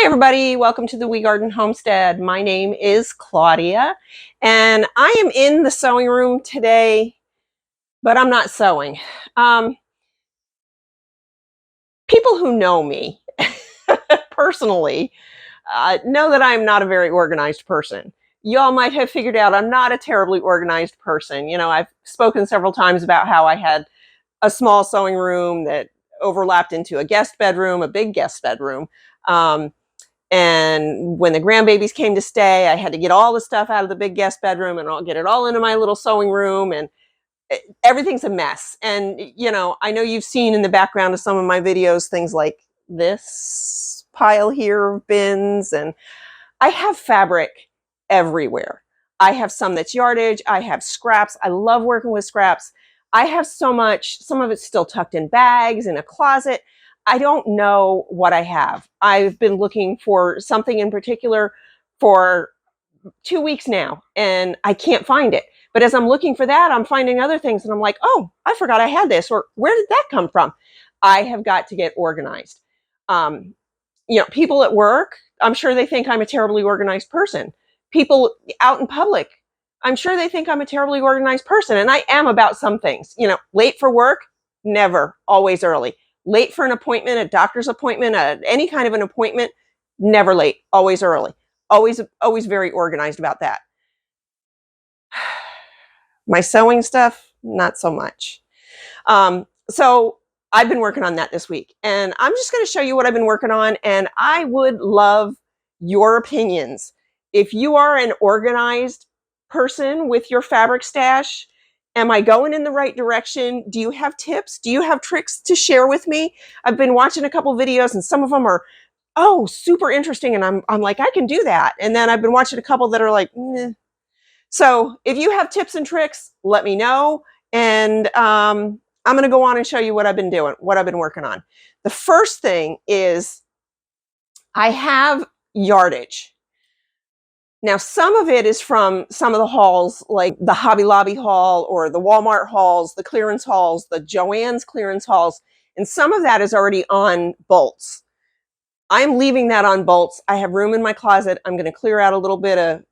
everybody, welcome to the Wee Garden Homestead. My name is Claudia and I am in the sewing room today, but I'm not sewing. People who know me personally know that I'm not a very organized person. Y'all might have figured out I'm not a terribly organized person. You know, I've spoken several times about how I had a small sewing room that overlapped into a guest bedroom, a big guest bedroom. And when the grandbabies came to stay, I had to get all the stuff out of the big guest bedroom and I'll get it all into my little sewing room, and everything's a mess. And, you know, I know you've seen in the background of some of my videos, things like this pile here of bins, and I have fabric everywhere. I have some that's yardage. I have scraps. I love working with scraps. I have so much, some of it's still tucked in bags in a closet. I don't know what I have. I've been looking for something in particular for 2 weeks now, and I can't find it. But as I'm looking for that, I'm finding other things, and I'm like, oh, I forgot I had this, or where did that come from? I have got to get organized. You know, people at work, I'm sure they think I'm a terribly organized person. People out in public, I'm sure they think I'm a terribly organized person, and I am about some things. You know, late for work, never, always early. Late for an appointment, a doctor's appointment, any kind of an appointment, never late, always early. Always very organized about that. My sewing stuff, not so much. So I've been working on that this week, and I'm just going to show you what I've been working on, and I would love your opinions. If you are an organized person with your fabric stash, am I going in the right direction? Do you have tips? Do you have tricks to share with me? I've been watching a couple videos, and some of them are, oh, super interesting, and I'm like, I can do that. And then I've been watching a couple that are like, meh. So if you have tips and tricks, let me know. And I'm going to go on and show you what I've been doing, what I've been working on. The first thing is I have yardage. Now, some of it is from some of the hauls, like the Hobby Lobby haul or the Walmart hauls, the clearance hauls, the Joann's clearance hauls, and some of that is already on bolts. I'm leaving that on bolts. I have room in my closet. I'm going to clear out a little bit of,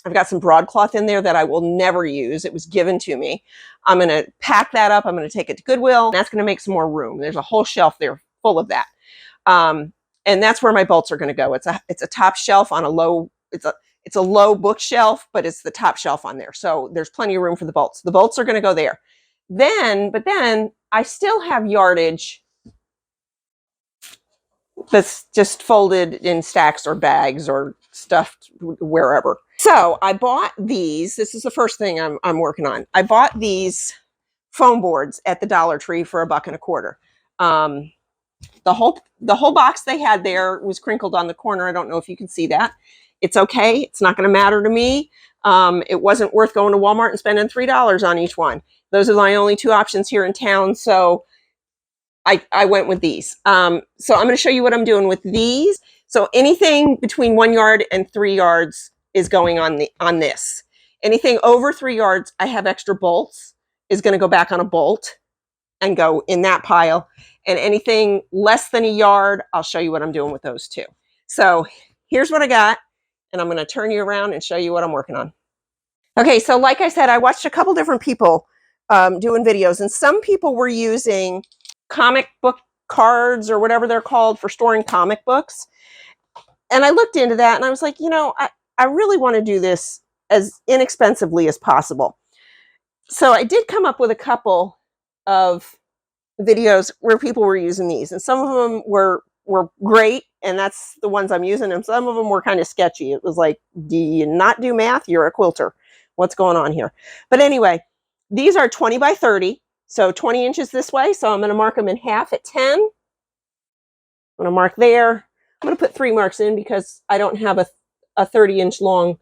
I've got some broadcloth in there that I will never use. It was given to me. I'm going to pack that up. I'm going to take it to Goodwill. That's going to make some more room. There's a whole shelf there full of that. And that's where my bolts are going to go. It's a top shelf on a low, it's a low bookshelf, but it's the top shelf on there. So there's plenty of room for the bolts. The bolts are going to go there. But then I still have yardage that's just folded in stacks or bags or stuffed wherever. So I bought these. This is the first thing I'm working on. I bought these foam boards at the Dollar Tree for $1.25. The whole box they had there was crinkled on the corner. I don't know if you can see that. It's okay. It's not going to matter to me. It wasn't worth going to Walmart and spending $3 on each one. Those are my only two options here in town. So I went with these. So I'm going to show you what I'm doing with these. So anything between 1 yard and 3 yards is going on this. Anything over 3 yards, I have extra bolts, is going to go back on a bolt and go in that pile. And anything less than a yard, I'll show you what I'm doing with those too. So here's what I got, and I'm going to turn you around and show you what I'm working on. Okay, so like I said, I watched a couple different people doing videos, and some people were using comic book cards or whatever they're called for storing comic books. And I looked into that and I was like, you know, I really want to do this as inexpensively as possible. So I did come up with a couple of videos where people were using these, and some of them were great, and that's the ones I'm using, and some of them were kind of sketchy. It was like, do you not do math? You're a quilter. What's going on here? But anyway, these are 20 by 30. So 20 inches this way. So I'm going to mark them in half at 10. I'm going to mark there. I'm going to put 3 marks in because I don't have a 30-inch long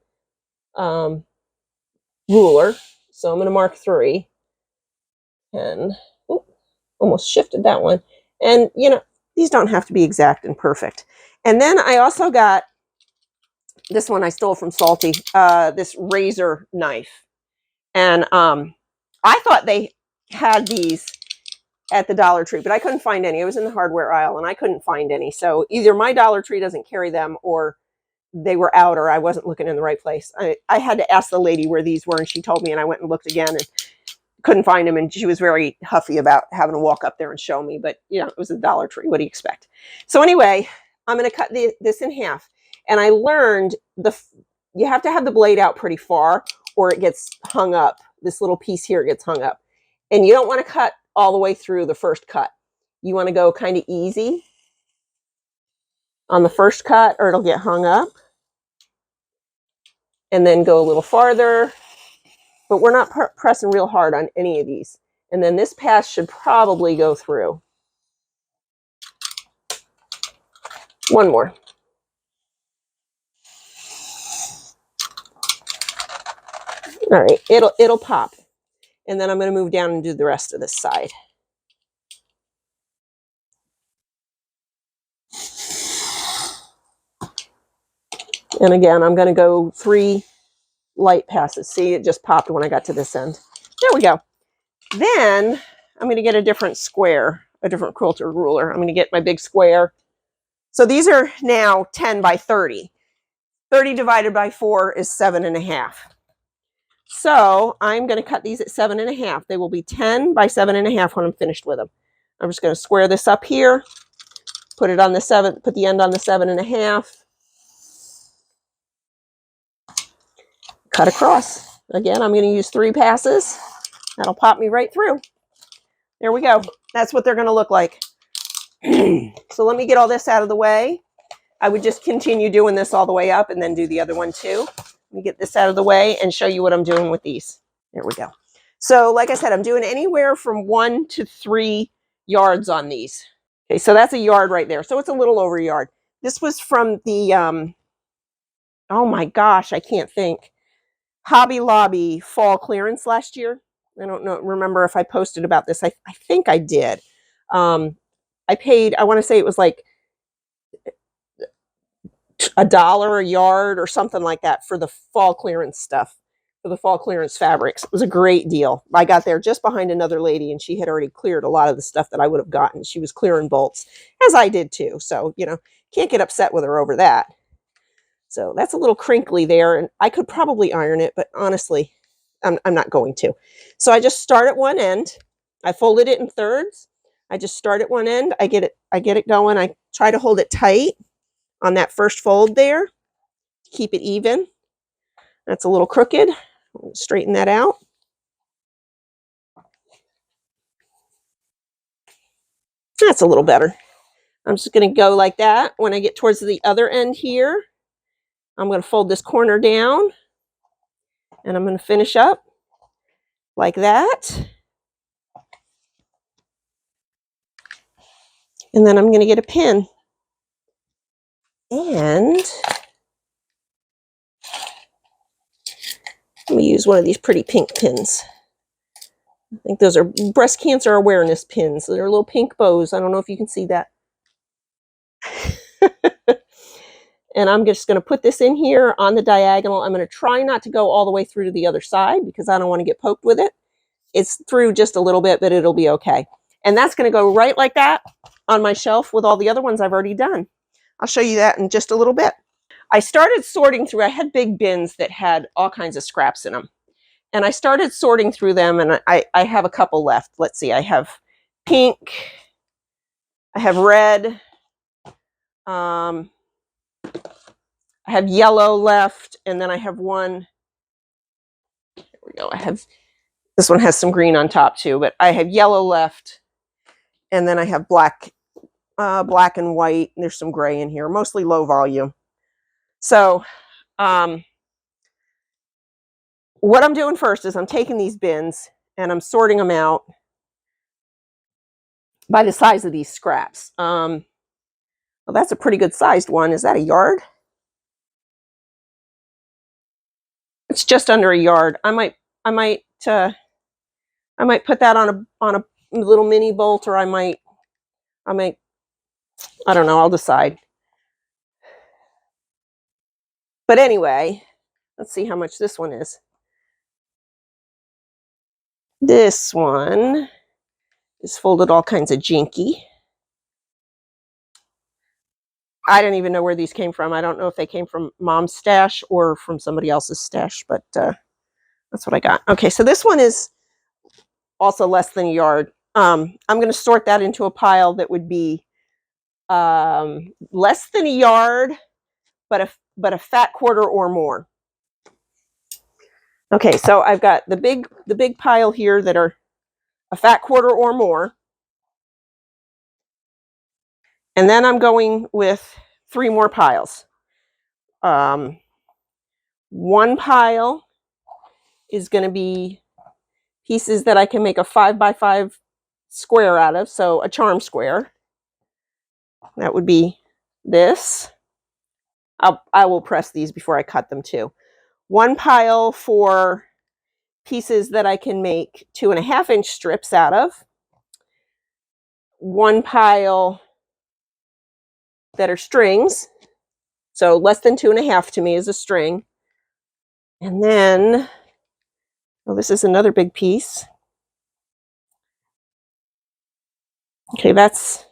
ruler. So I'm going to mark 3. And almost shifted that one. And, you know, these don't have to be exact and perfect. And then I also got this one I stole from Salty, this razor knife. And I thought they had these at the Dollar Tree, but I couldn't find any. I was in the hardware aisle and I couldn't find any. So either my Dollar Tree doesn't carry them or they were out or I wasn't looking in the right place. I had to ask the lady where these were and she told me and I went and looked again and couldn't find them. And she was very huffy about having to walk up there and show me, but you know, it was a Dollar Tree. What do you expect? So anyway, I'm going to cut this in half. And I learned you have to have the blade out pretty far or it gets hung up. This little piece here gets hung up. And you don't want to cut all the way through the first cut. You want to go kind of easy on the first cut or it'll get hung up. And then go a little farther. But we're not pressing real hard on any of these. And then this pass should probably go through. One more. All right, it'll pop. And then I'm going to move down and do the rest of this side. And again, I'm going to go 3 light passes. See, it just popped when I got to this end. There we go. Then I'm going to get a different square, a different quilter ruler. I'm going to get my big square. So these are now 10 by 30. 30 divided by 4 is 7.5. So I'm going to cut these at 7.5. They will be 10 by 7.5 when I'm finished with them. I'm just going to square this up here, put it on the 7, put the end on the 7.5, cut across. Again, I'm going to use 3 passes. That'll pop me right through. There we go. That's what they're going to look like. So let me get all this out of the way. I would just continue doing this all the way up and then do the other one too. Let me get this out of the way and show you what I'm doing with these. There we go. So like I said, I'm doing anywhere from 1 to 3 yards on these. Okay, so that's a yard right there. So it's a little over a yard. This was from the, oh my gosh, I can't think. Hobby Lobby fall clearance last year. I don't know, remember if I posted about this. I think I did. I paid, I want to say it was like $1 a yard or something like that for the fall clearance stuff, for the fall clearance fabrics. It was a great deal. I got there just behind another lady and she had already cleared a lot of the stuff that I would have gotten. She was clearing bolts, as I did too. So, you know, can't get upset with her over that. So that's a little crinkly there and I could probably iron it, but honestly, I'm not going to. So I just start at one end. I folded it in thirds. I just start at one end. I get it going. I try to hold it tight on that first fold there. Keep it even. That's a little crooked. Straighten that out. That's a little better. I'm just going to go like that. When I get towards the other end here, I'm going to fold this corner down and I'm going to finish up like that. And then I'm going to get a pin. And let me use one of these pretty pink pins. I think those are breast cancer awareness pins. They're little pink bows. I don't know if you can see that. And I'm just going to put this in here on the diagonal. I'm going to try not to go all the way through to the other side because I don't want to get poked with it. It's through just a little bit, but it'll be okay. And that's going to go right like that on my shelf with all the other ones I've already done. I'll show you that in just a little bit. I started sorting through. I had big bins that had all kinds of scraps in them. And I started sorting through them, and I have a couple left. Let's see. I have pink. I have red. I have yellow left, and then I have one. There we go. I have, this one has some green on top too, but I have yellow left, and then I have black and white. And there's some gray in here, mostly low volume. So what I'm doing first is I'm taking these bins and I'm sorting them out by the size of these scraps. Well, that's a pretty good sized one. Is that a yard? It's just under a yard. I might put that on a little mini bolt, or I might, I don't know, I'll decide. But anyway, let's see how much this one is. This one is folded all kinds of jinky. I don't even know where these came from. I don't know if they came from Mom's stash or from somebody else's stash, but that's what I got. Okay, so this one is also less than a yard. I'm going to sort that into a pile that would be less than a yard, but a fat quarter or more. Okay, so I've got the big pile here that are a fat quarter or more. And then I'm going with 3 more piles. One pile is going to be pieces that I can make a 5x5 square out of, so a charm square. That would be this. I will press these before I cut them too. One pile for pieces that I can make 2.5-inch strips out of. One pile that are strings. So less than 2.5 to me is a string. And then, well, this is another big piece. Okay, that's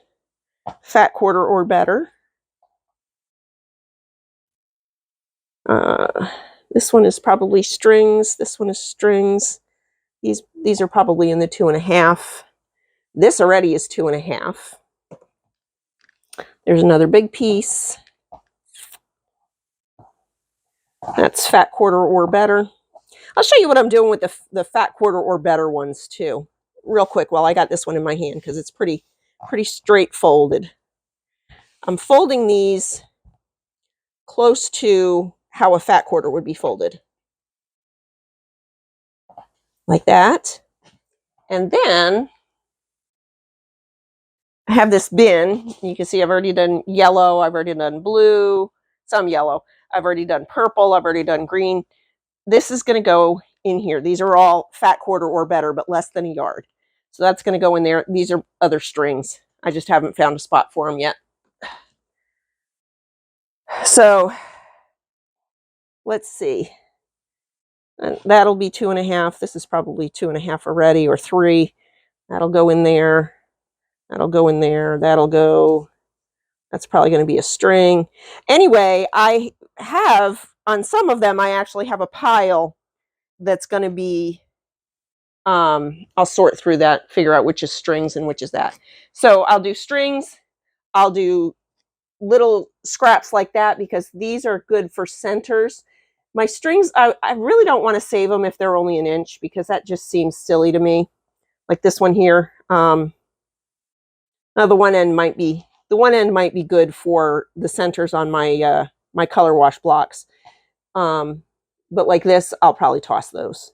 fat quarter or better. This one is probably strings. This one is strings. These are probably in the 2.5. This already is 2.5. There's another big piece. That's fat quarter or better. I'll show you what I'm doing with the fat quarter or better ones too, real quick while I got this one in my hand, because it's pretty straight folded. I'm folding these close to how a fat quarter would be folded. Like that. And then I have this bin. You can see I've already done yellow. I've already done blue, some yellow. I've already done purple. I've already done green. This is going to go in here. These are all fat quarter or better, but less than a yard. So that's going to go in there. These are other strings. I just haven't found a spot for them yet. So let's see. And that'll be 2.5. This is probably 2.5 already, or 3. That'll go in there. That'll go in there. That'll go. That's probably going to be a string. Anyway, I have, on some of them, I actually have a pile that's going to be, I'll sort through that, figure out which is strings and which is that. So I'll do strings. I'll do little scraps like that, because these are good for centers. My strings, I really don't want to save them if they're only 1 inch, because that just seems silly to me. Like this one here. Now the one end might be good for the centers on my my color wash blocks. But like this, I'll probably toss those.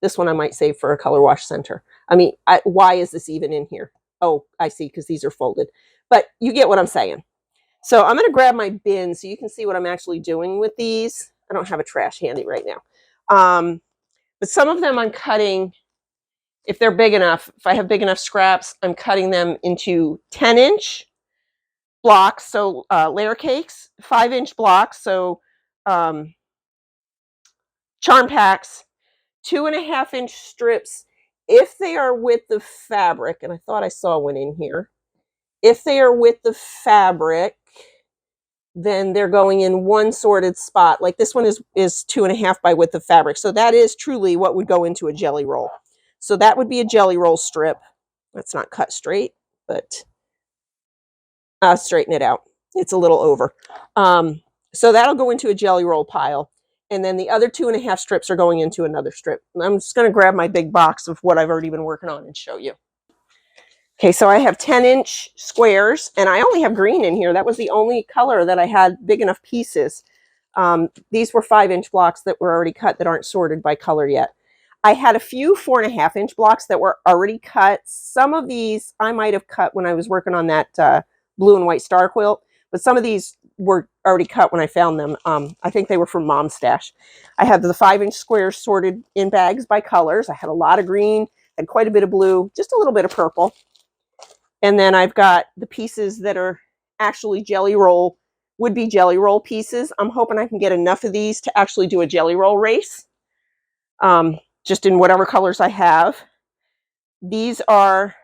This one I might save for a color wash center. I mean, why is this even in here? Oh, I see, because these are folded. But you get what I'm saying. So I'm going to grab my bin so you can see what I'm actually doing with these. I don't have a trash handy right now. But some of them I'm cutting, if they're big enough, if I have big enough scraps, I'm cutting them into 10-inch blocks, so layer cakes, 5-inch blocks, so charm packs, 2.5-inch strips, if they are with the fabric, and I thought I saw one in here. If they are with the fabric, then they're going in one sorted spot. Like this one is 2.5 by width of fabric. So that is truly what would go into a jelly roll. So that would be a jelly roll strip. That's not cut straight, but straighten it out. It's a little over. So that'll go into a jelly roll pile. And then the other 2.5 strips are going into another strip. And I'm just going to grab my big box of what I've already been working on and show you. Okay, so I have 10-inch squares, and I only have green in here. That was the only color that I had big enough pieces. These were 5-inch blocks that were already cut that aren't sorted by color yet. I had a few 4.5-inch blocks that were already cut. Some of these I might have cut when I was working on that blue and white star quilt, but some of these were already cut when I found them. I think they were from Mom's stash. I had the 5-inch squares sorted in bags by colors. I had a lot of green, and quite a bit of blue, just a little bit of purple. And then I've got the pieces that are actually jelly roll, would be jelly roll pieces. I'm hoping I can get enough of these to actually do a jelly roll race, just in whatever colors I have. These are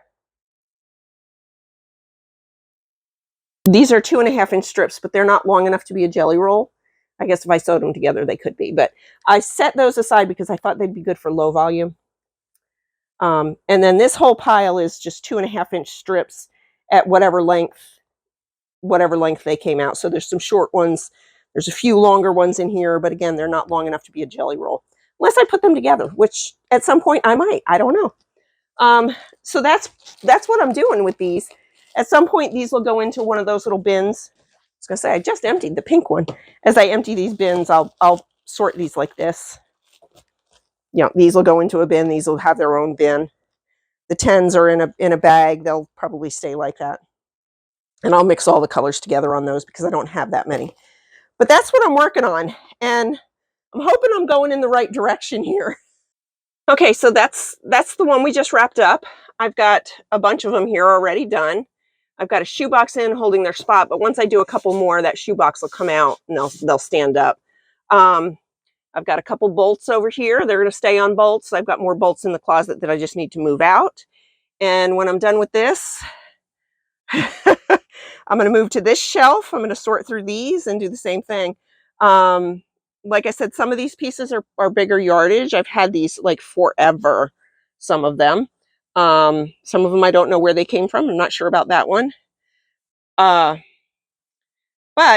These are 2.5-inch strips, but they're not long enough to be a jelly roll. I guess if I sewed them together, they could be. But I set those aside because I thought they'd be good for low volume. And then this whole pile is just 2.5-inch strips at whatever length they came out. So there's some short ones. There's a few longer ones in here, but again, they're not long enough to be a jelly roll. Unless I put them together, which at some point I might. I don't know. So that's what I'm doing with these. At some point, these will go into one of those little bins. I was gonna say I just emptied the pink one. As I empty these bins, I'll sort these like this. You know, these will go into a bin. These will have their own bin. The 10s are in a bag. They'll probably stay like that. And I'll mix all the colors together on those because I don't have that many. But that's what I'm working on, and I'm hoping I'm going in the right direction here. Okay, so that's the one we just wrapped up. I've got a bunch of them here already done. I've got a shoebox in holding their spot, but once I do a couple more, that shoebox will come out and they'll stand up. I've got a couple bolts over here. They're going to stay on bolts. I've got more bolts in the closet that I just need to move out. And when I'm done with this, I'm going to move to this shelf. I'm going to sort through these and do the same thing. Like I said, some of these pieces are bigger yardage. I've had these like forever, some of them. Some of them I don't know where they came from. I'm not sure about that one. But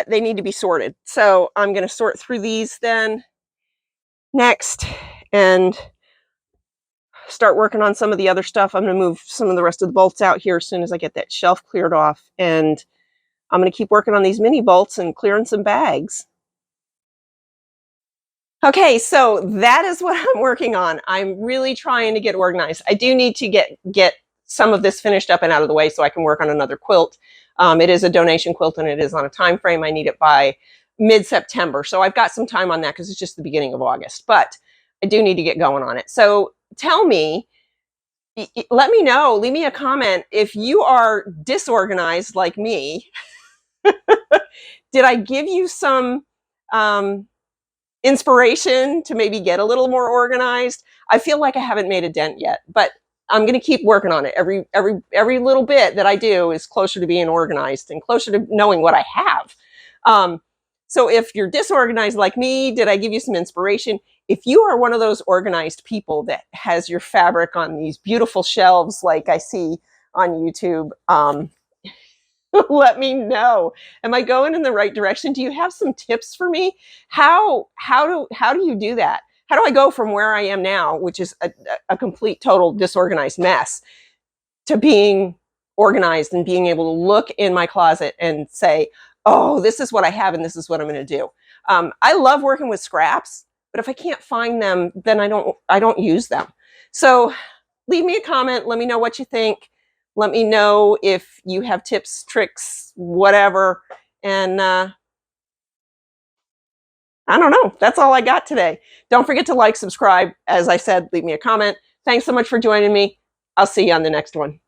they need to be sorted. So I'm going to sort through these then next and start working on some of the other stuff. I'm going to move some of the rest of the bolts out here as soon as I get that shelf cleared off. And I'm going to keep working on these mini bolts and clearing some bags. Okay, so that is what I'm working on. I'm really trying to get organized. I do need to get some of this finished up and out of the way so I can work on another quilt. It is a donation quilt and it is on a time frame. I need it by mid-September. So I've got some time on that because it's just the beginning of August. But I do need to get going on it. So tell me, let me know, leave me a comment if you are disorganized like me. Did I give you some inspiration to maybe get a little more organized? I feel like I haven't made a dent yet, but I'm going to keep working on it. Every little bit that I do is closer to being organized and closer to knowing what I have. So if you're disorganized like me, did I give you some inspiration? If you are one of those organized people that has your fabric on these beautiful shelves like I see on YouTube, let me know. Am I going in the right direction? Do you have some tips for me? How do you do that? How do I go from where I am now, which is a complete total disorganized mess, to being organized and being able to look in my closet and say, oh, this is what I have and this is what I'm going to do. I love working with scraps, but if I can't find them, then I don't use them. So leave me a comment. Let me know what you think. Let me know if you have tips, tricks, whatever. And I don't know. That's all I got today. Don't forget to like, subscribe. As I said, leave me a comment. Thanks so much for joining me. I'll see you on the next one.